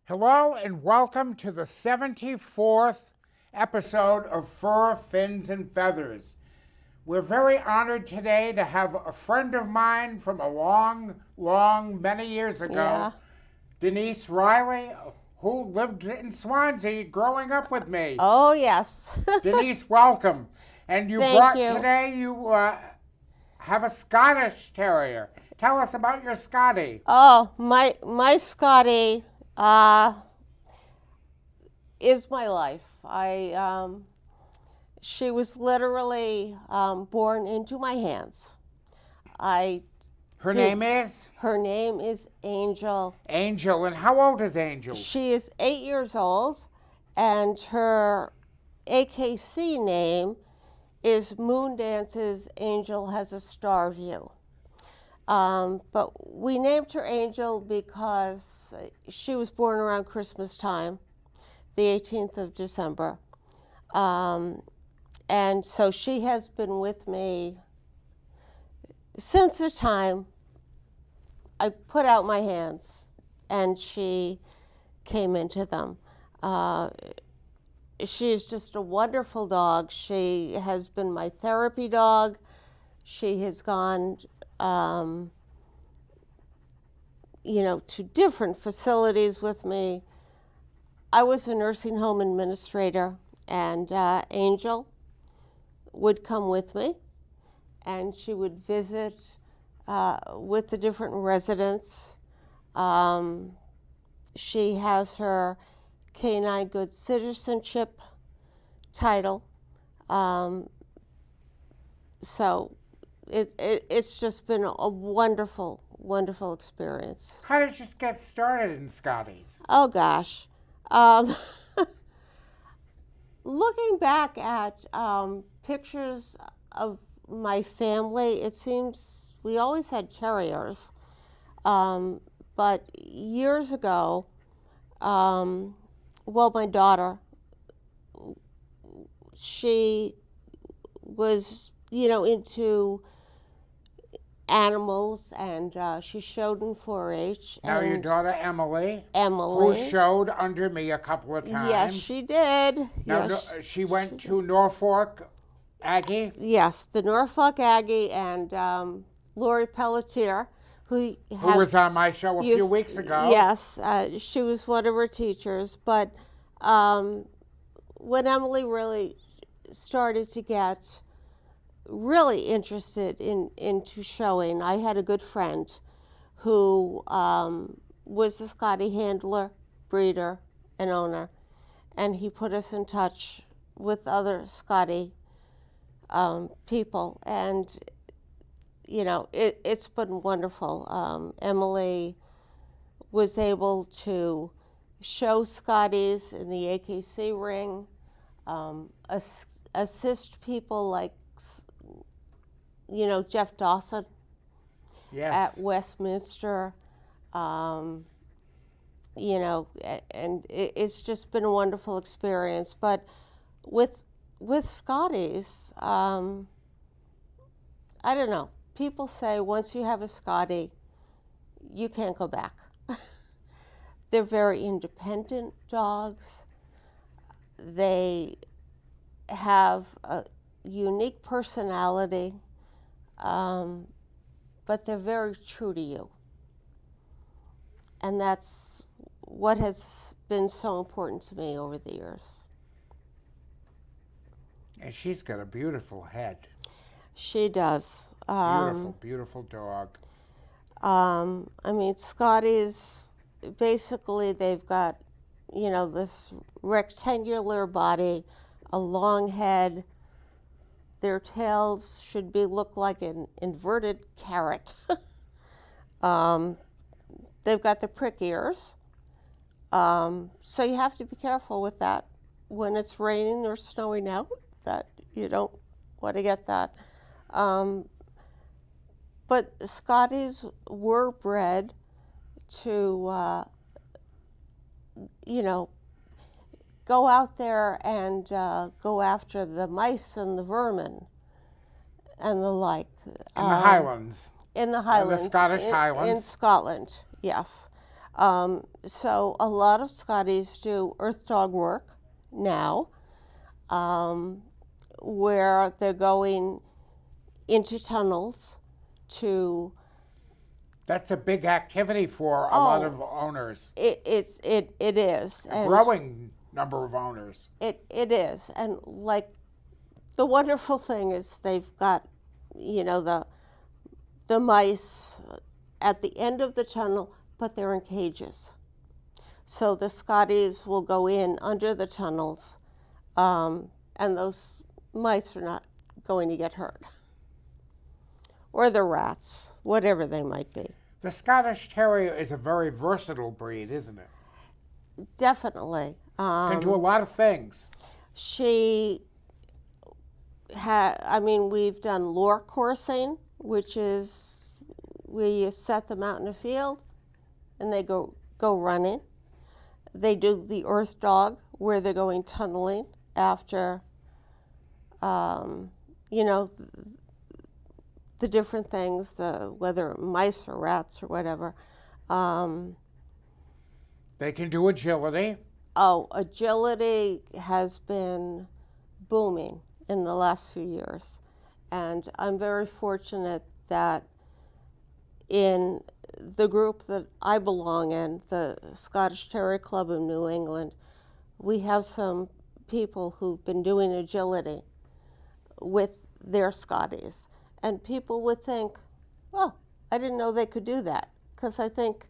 Hello and welcome to the 74th episode of Fur, Fins, and Feathers. We're very honored today to have a friend of mine from a many years ago, Denise Riley, who lived in Swansea growing up with me. Oh, yes. Denise, welcome. And you today you have a Scottish Terrier. Tell us about your Scottie. Oh, my Scottie is my life. She was literally born into my hands. Her name is? Her name is Angel. Angel. And how old is Angel? She is 8 years old, and her AKC name is Moon Dances Angel Has a Star View. But we named her Angel because she was born around Christmas time, the 18th of December. And so she has been with me since the time I put out my hands and she came into them. She is just a wonderful dog. She has been my therapy dog. She has gone to different facilities with me. I was a nursing home administrator, and Angel would come with me, and she would visit with the different residents. She has her Canine Good Citizenship title. So it's just been a wonderful, wonderful experience. How did you get started in Scotties? Oh, gosh. Looking back at pictures of my family, it seems we always had terriers. But years ago, my daughter, she was, into animals, and she showed in 4-H. Now your daughter Emily, who showed under me a couple of times. Yes, she did. Now she went to Norfolk Aggie. Yes, the Norfolk Aggie, and Lori Pelletier, who was on my show a few weeks ago. Yes, she was one of her teachers. But when Emily really started to get really interested into showing, I had a good friend who was a Scottie handler, breeder, and owner, and he put us in touch with other Scottie people, and it's been wonderful. Emily was able to show Scotties in the AKC ring, assist people like Jeff Dawson at Westminster, and it's just been a wonderful experience. But with Scotties, I don't know. People say once you have a Scottie, you can't go back. They're very independent dogs. They have a unique personality. But they're very true to you. And that's what has been so important to me over the years. And she's got a beautiful head. She does. Beautiful dog. Scotties, basically they've got, this rectangular body, a long head. Their tails should look like an inverted carrot. They've got the prick ears. So you have to be careful with that when it's raining or snowing out, that you don't want to get that. But Scotties were bred to, go out there and go after the mice and the vermin and the like. In the Highlands. In the Highlands. In the Scottish Highlands. In Scotland, yes. So a lot of Scotties do Earthdog work now, where they're going into tunnels to. That's a big activity for a lot of owners. It is. A growing number of owners. It is. And like the wonderful thing is they've got, the mice at the end of the tunnel, but they're in cages. So the Scotties will go in under the tunnels, and those mice are not going to get hurt. Or the rats, whatever they might be. The Scottish Terrier is a very versatile breed, isn't it? Definitely. Can do a lot of things. We've done lure coursing, which is where you set them out in a field and they go running. They do the Earthdog, where they're going tunneling after, the different things, whether mice or rats or whatever. They can do agility. Oh, agility has been booming in the last few years. And I'm very fortunate that in the group that I belong in, the Scottish Terrier Club of New England, we have some people who've been doing agility with their Scotties. And people would think, oh, I didn't know they could do that. Because I think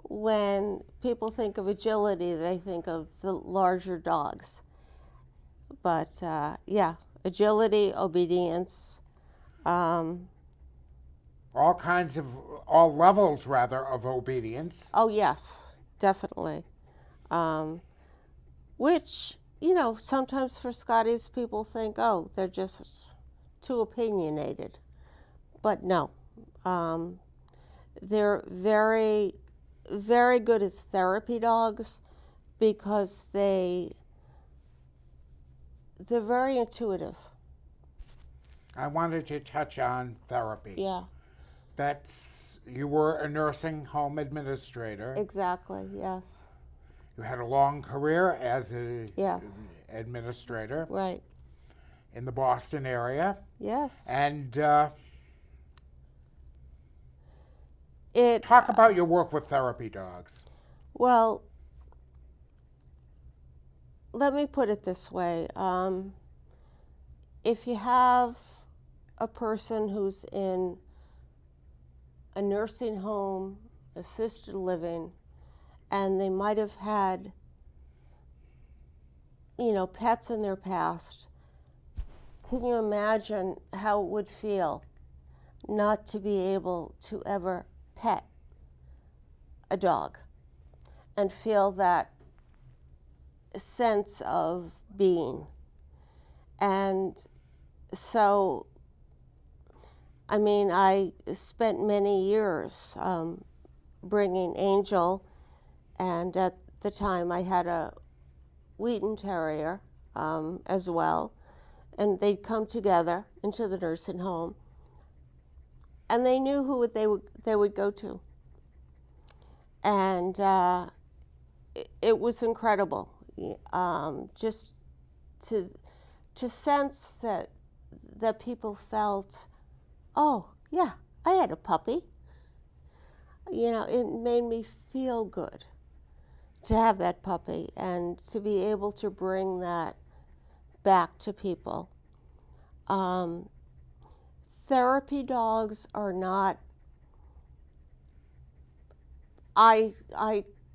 when people think of agility, they think of the larger dogs. But agility, obedience. All levels of obedience. Oh, yes, definitely. Which, sometimes for Scotties, people think, oh, they're just too opinionated. But no, they're very, very good as therapy dogs because they're very intuitive. I wanted to touch on therapy. Yeah. You were a nursing home administrator. Exactly, yes. You had a long career as an administrator. Right. In the Boston area. Yes. And talk about your work with therapy dogs. Well, let me put it this way. If you have a person who's in a nursing home, assisted living, and they might have had, pets in their past, can you imagine how it would feel not to be able to ever pet a dog and feel that sense of being? And so, I spent many years bringing Angel, and at the time I had a Wheaton Terrier as well, and they'd come together into the nursing home, and they knew who they would go to. And it was incredible, just to sense that people felt, oh yeah, I had a puppy. It made me feel good to have that puppy and to be able to bring that back to people. Therapy dogs are not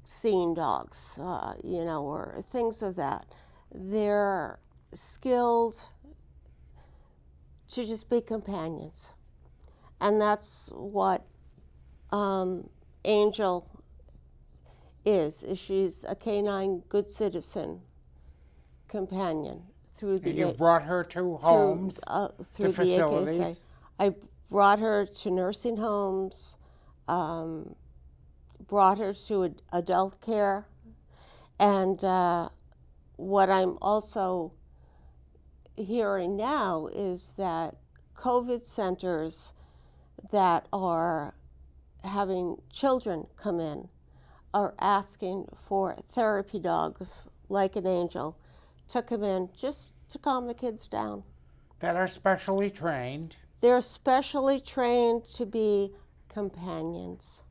seen dogs, or things of that. They're skilled to just be companions. And that's what Angel is. She's a canine good citizen companion through the. And you've brought her to homes, through to facilities. The AKSA. I brought her to nursing homes, brought her to adult care, and what I'm also hearing now is that COVID centers that are having children come in are asking for therapy dogs like an Angel to come in just to calm the kids down. That are specially trained. They're specially trained to be companions.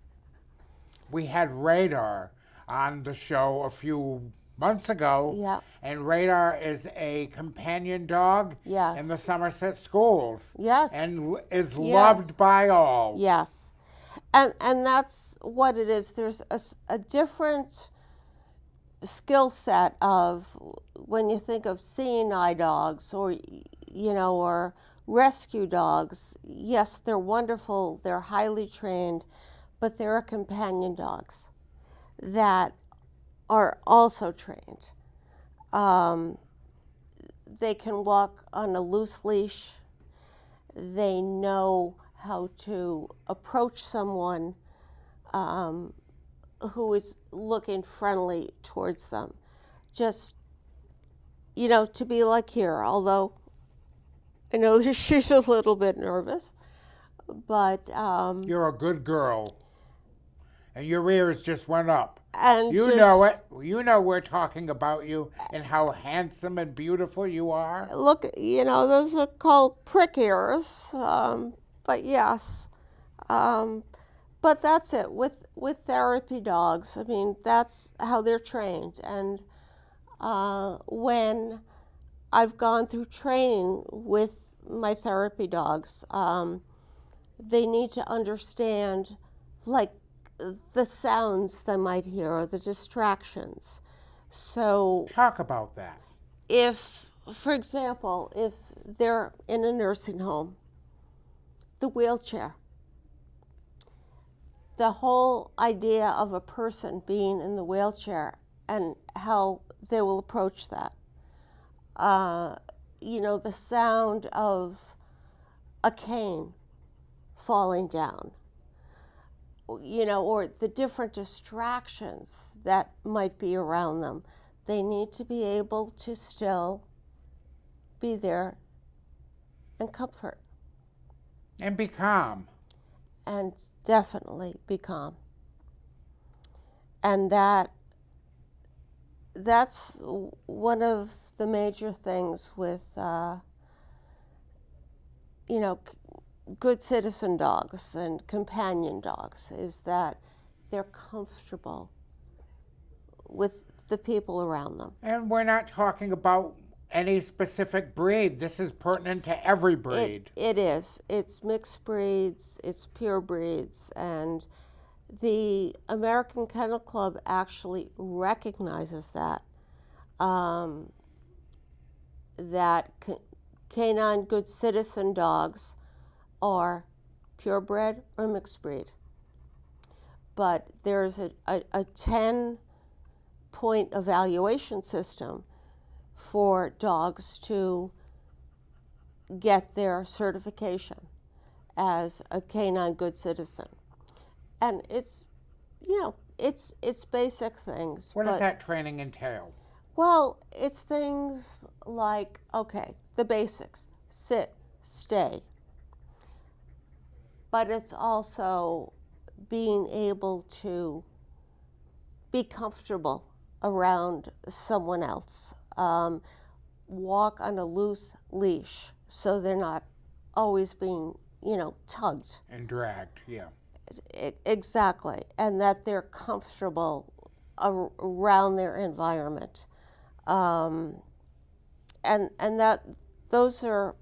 We had Radar on the show a few months ago. Yeah. And Radar is a companion dog Yes. in the Somerset schools. Yes. And is loved by all. Yes. And that's what it is. There's a different skill set of when you think of seeing eye dogs or, you know, or rescue dogs. Yes, they're wonderful. They're highly trained, but there are companion dogs that are also trained. They can walk on a loose leash. They know how to approach someone who is looking friendly towards them. Just, you know, to be like here, although I know that she's a little bit nervous, but You're a good girl. And your ears just went up. and You just, know it. You know we're talking about you and how handsome and beautiful you are. Look, you know, those are called prick ears, but yes. But that's it with therapy dogs. I mean, that's how they're trained. And when I've gone through training with my therapy dogs, they need to understand, like, the sounds they might hear or the distractions. So Talk about that. if, for example, if they're in a nursing home, the wheelchair, the whole idea of a person being in the wheelchair and how they will approach that. You know, the sound of a cane falling down, you know, or the different distractions that might be around them. They need to be able to still be there and comfort. And be calm. And definitely be calm. And that's one of the major things with, you know, good citizen dogs and companion dogs is that they're comfortable with the people around them. And we're not talking about any specific breed. This is pertinent to every breed. It is. It's mixed breeds, it's pure breeds, and the American Kennel Club actually recognizes that, that canine good citizen dogs are purebred or mixed breed. But there's a 10-point evaluation system for dogs to get their certification as a canine good citizen. And it's, you know, it's basic things. What does that training entail? Well, it's things like, okay, the basics, sit, stay. But it's also being able to be comfortable around someone else. Walk on a loose leash so they're not always being, you know, tugged. And dragged, yeah. Exactly. And that they're comfortable around their environment. And that those are,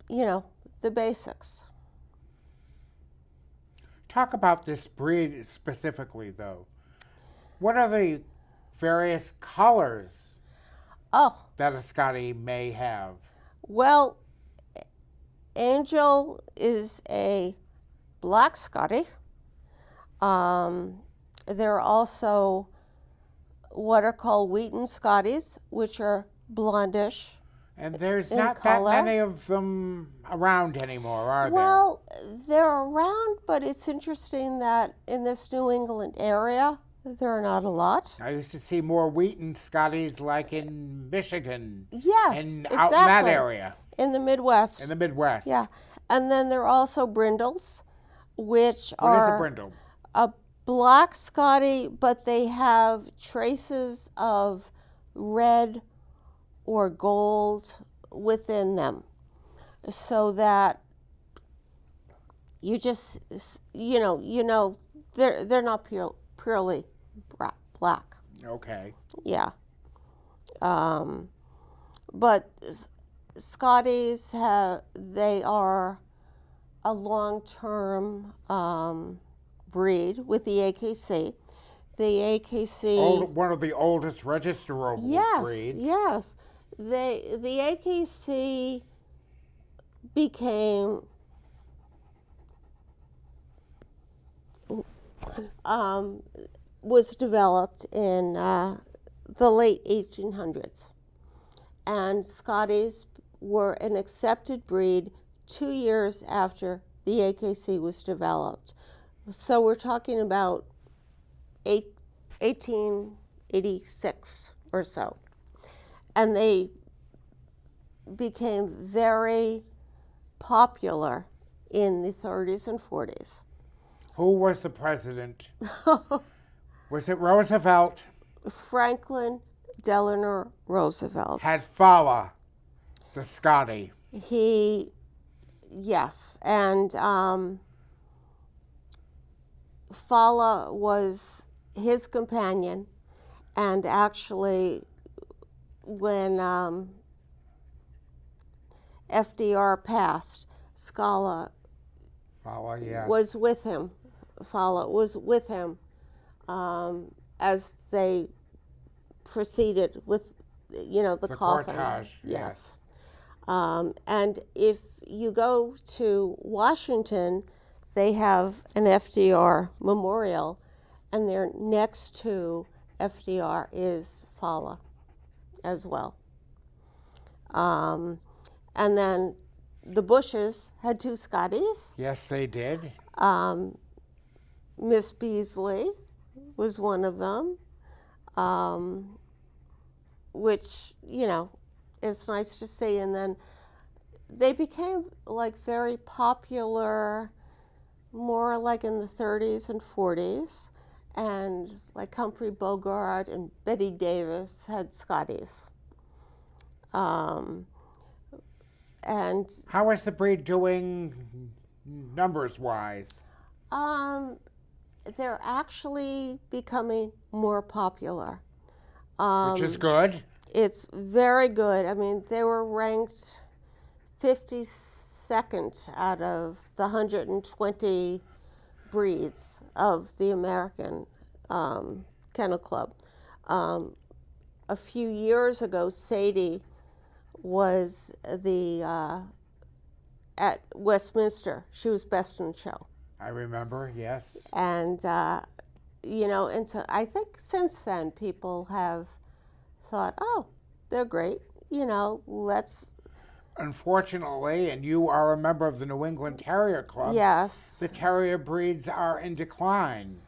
you know, the basics. Talk about this breed specifically, though. What are the various colors that a Scottie may have? Well, Angel is a black Scottie. There are also what are called Wheaten Scotties, which are blondish. And there's in not color. that many of them around anymore, are there? Well, they're around, but it's interesting that in this New England area, there are not a lot. I used to see more Wheaten Scotties like in Michigan. Yes, And exactly. out in that area. In the Midwest. In the Midwest. Yeah. And then there are also brindles, which What is are a brindle? a black Scotty, but they have traces of red or gold within them, so that you just, they're not purely black. Okay. Yeah. But Scotties they are a long-term breed with the AKC. The AKC. One of the oldest registerable breeds. Yes. The AKC became was developed in the late 1800s, and Scotties were an accepted breed 2 years after the AKC was developed. So we're talking about 1886 or so. And they became very popular in the 30s and 40s. Who was the president? Was it Roosevelt? Franklin Delano Roosevelt. Had Fala, the Scotty. Yes, and Fala was his companion, and actually when FDR passed, Fala yes. was with him. Fala was with him as they proceeded with, the coffin. Cortege, yes. And if you go to Washington, they have an FDR memorial, and there next to FDR is Fala as well. And then the Bushes had two Scotties. Yes, they did. Miss Beasley was one of them, which, is nice to see. And then they became very popular more in the 30s and 40s. And Humphrey Bogart and Betty Davis had Scotties. And how is the breed doing numbers-wise? They're actually becoming more popular. Which is good. It's very good. I mean, they were ranked 52nd out of the 120 breeds of the American Kennel Club. A few years ago, Sadie was at Westminster. She was best in show. I remember, yes. And, and so I think since then people have thought, oh, they're great, let's. Unfortunately, and you are a member of the New England Terrier Club. Yes. The terrier breeds are in decline.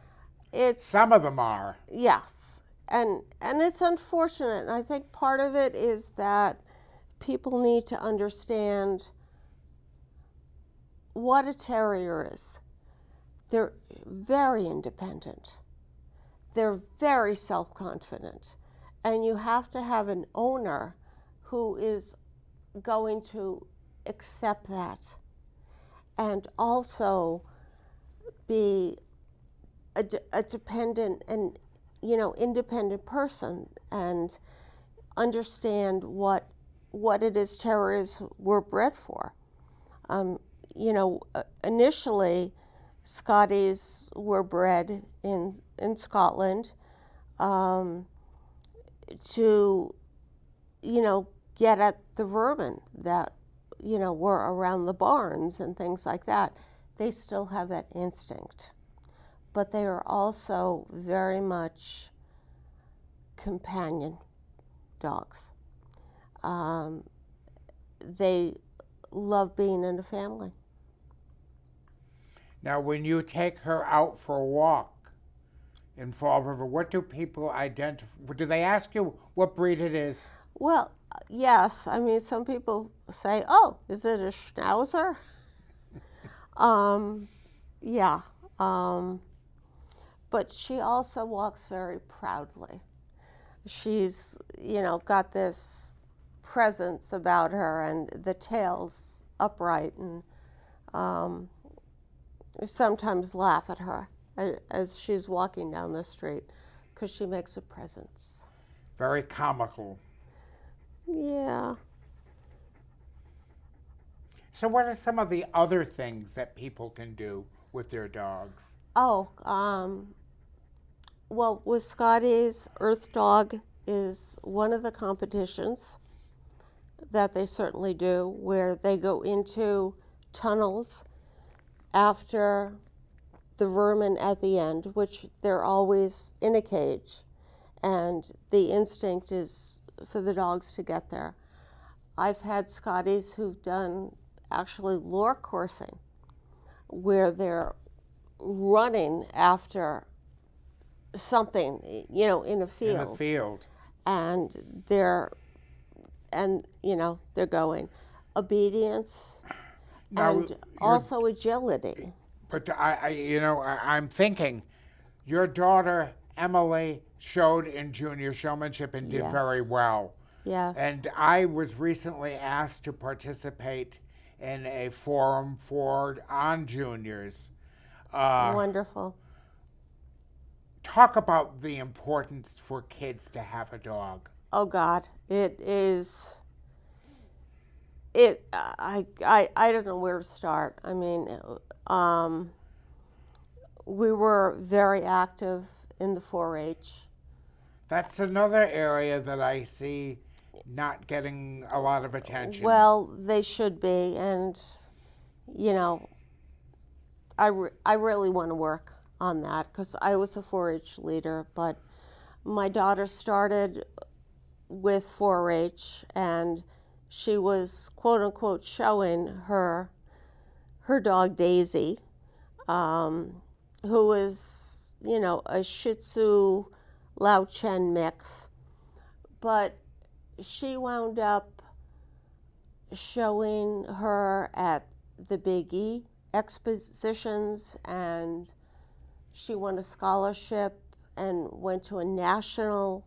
Some of them are. Yes. And it's unfortunate. And I think part of it is that people need to understand what a terrier is. They're very independent. They're very self-confident. And you have to have an owner who is going to accept that and also be a dependent and, independent person and understand what it is terriers were bred for. Initially, Scotties were bred in Scotland to, get at the vermin that, were around the barns and things like that. They still have that instinct. But they are also very much companion dogs. They love being in a family. Now, when you take her out for a walk in Fall River, what do people identify? Do they ask you what breed it is? Well, yes. I mean, some people say, oh, is it a Schnauzer? Yeah. but she also walks very proudly. She's, got this presence about her, and the tail's upright, and sometimes laugh at her as she's walking down the street because she makes a presence. Very comical. Yeah. So what are some of the other things that people can do with their dogs? Oh, well, with Scotty's, Earthdog is one of the competitions that they certainly do, where they go into tunnels after the vermin at the end, which they're always in a cage, and the instinct is for the dogs to get there. I've had Scotties who've done actually lure coursing, where they're running after something, in a field. In the field. And they're going. Obedience and also agility. But I'm thinking, your daughter Emily showed in Junior Showmanship and did Yes. very well. Yes. And I was recently asked to participate in a forum on juniors. Wonderful. Talk about the importance for kids to have a dog. Oh God, it is. I don't know where to start. I mean, we were very active in the 4-H. That's another area that I see not getting a lot of attention. Well, they should be, and I really want to work on that because I was a 4-H leader, but my daughter started with 4-H, and she was quote unquote showing her dog Daisy, who was a Shih Tzu Lao Chen mix, but she wound up showing her at the Big E expositions, and she won a scholarship and went to a national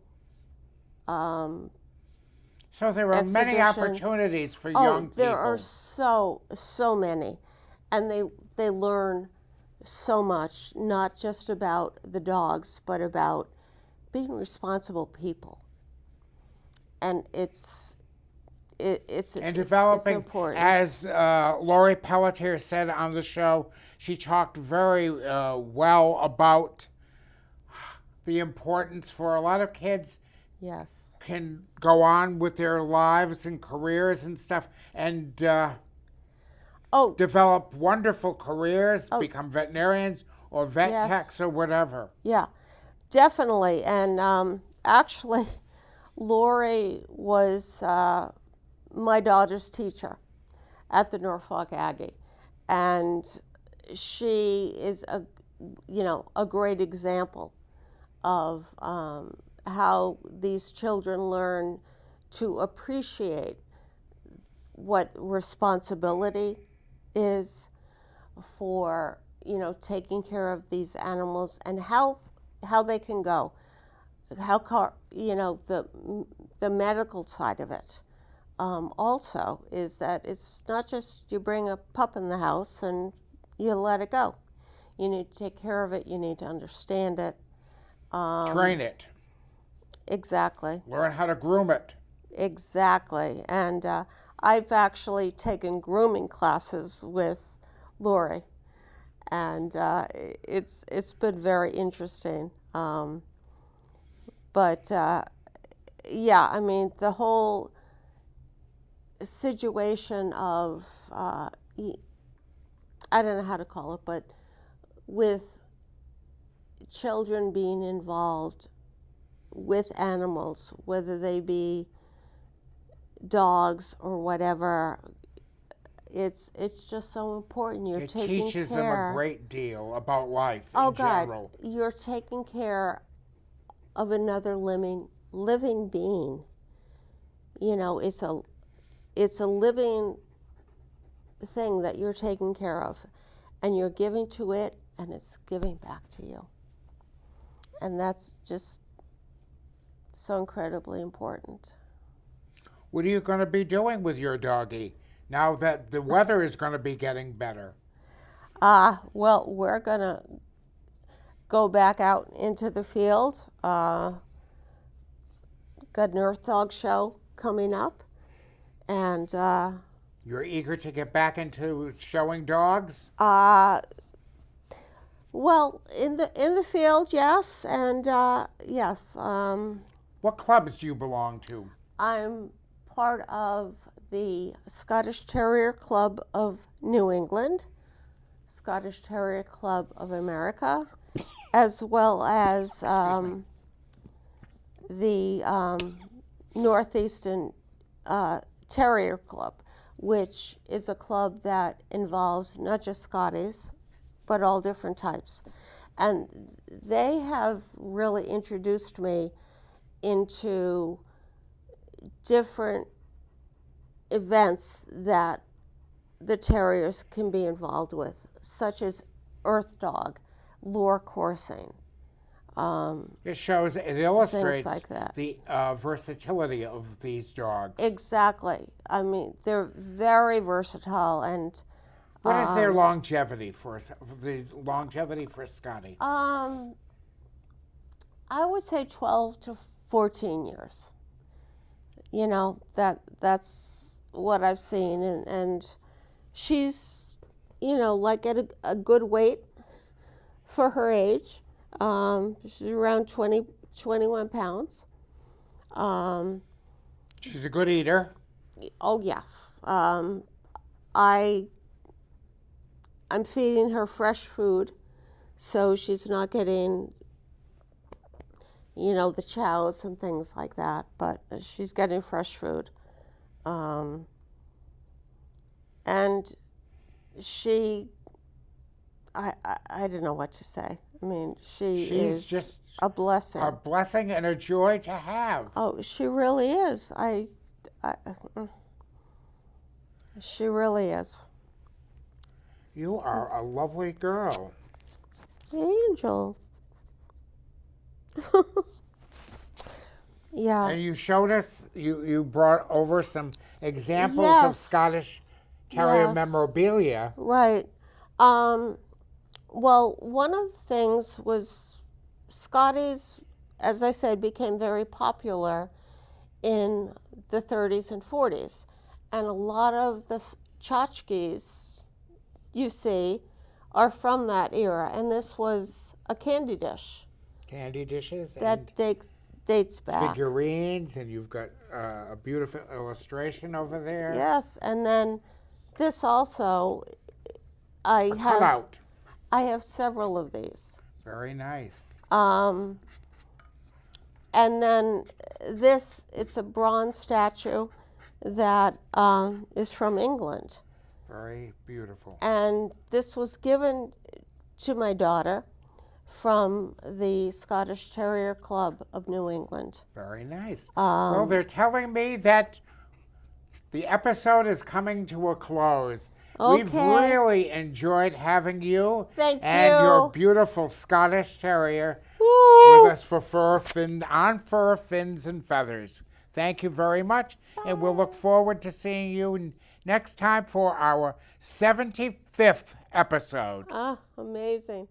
so there are many exhibition. opportunities for young people. There are so many, and they learn so much, not just about the dogs, but about being responsible people. And it's developing, important. as Lori Pelletier said on the show, she talked very well about the importance for a lot of kids. Yes. Can go on with their lives and careers and stuff, and develop wonderful careers, become veterinarians or vet Yes. techs or whatever. Yeah, definitely. And actually, Lori was my daughter's teacher at the Norfolk Aggie, and she is a great example of how these children learn to appreciate what responsibility is for taking care of these animals, and how they can go, the medical side of it also is that it's not just you bring a pup in the house and you let it go. You need to take care of it. You need to understand it. Train it. Exactly. Learn how to groom it. Exactly. And I've actually taken grooming classes with Lori, and it's been very interesting. But yeah, I mean, the whole situation of I don't know how to call it, but with children being involved with animals, whether they be dogs or whatever, it's just so important. You're taking care. It teaches them a great deal about life Oh in God, general. you're taking care of another living being. It's a living thing that you're taking care of, and you're giving to it, and it's giving back to you. And that's just so incredibly important. What are you going to be doing with your doggie now that the weather is going to be getting better? Well, we're going to go back out into the field. Got an Earthdog show coming up. And you're eager to get back into showing dogs? Well, in the field, yes, and yes. What clubs do you belong to? I'm part of the Scottish Terrier Club of New England, Scottish Terrier Club of America, as well as the Northeastern Terrier Club, which is a club that involves not just Scotties, but all different types. And they have really introduced me into different events that the terriers can be involved with, such as Earthdog, lure coursing. It illustrates like that. The versatility of these dogs. Exactly. I mean, they're very versatile. And what is their longevity for Scotty? I would say 12 to 14 years. You know, that's what I've seen, and she's, you know, like at a good weight for her age. She's around 21 pounds. She's a good eater. Oh, yes. I'm feeding her fresh food, so she's not getting, you know, the chows and things like that, but she's getting fresh food. And she, I don't know what to say. I mean, she's is just a blessing. A blessing and a joy to have. Oh, she really is. She really is. You are a lovely girl. Angel. Yeah. And you showed us, you brought over some examples of Yes. Scottish Terrier Yes. memorabilia. Right. Well, one of the things was Scotties, as I said, became very popular in the 30s and 40s. And a lot of the tchotchkes you see are from that era. And this was a candy dish. Candy dishes. That dates back. Figurines, and you've got a beautiful illustration over there. Yes, and then this also, Cutout. I have several of these. Very nice. And then this, it's a bronze statue that is from England. Very beautiful. And this was given to my daughter from the Scottish Terrier Club of New England. Very nice. Well, they're telling me that the episode is coming to a close. Okay. We've really enjoyed having you Thank and you. your beautiful Scottish Terrier Woo! with us for Fur, Fins, and Feathers. Thank you very much, and we'll look forward to seeing you next time for our 75th episode. Ah, amazing.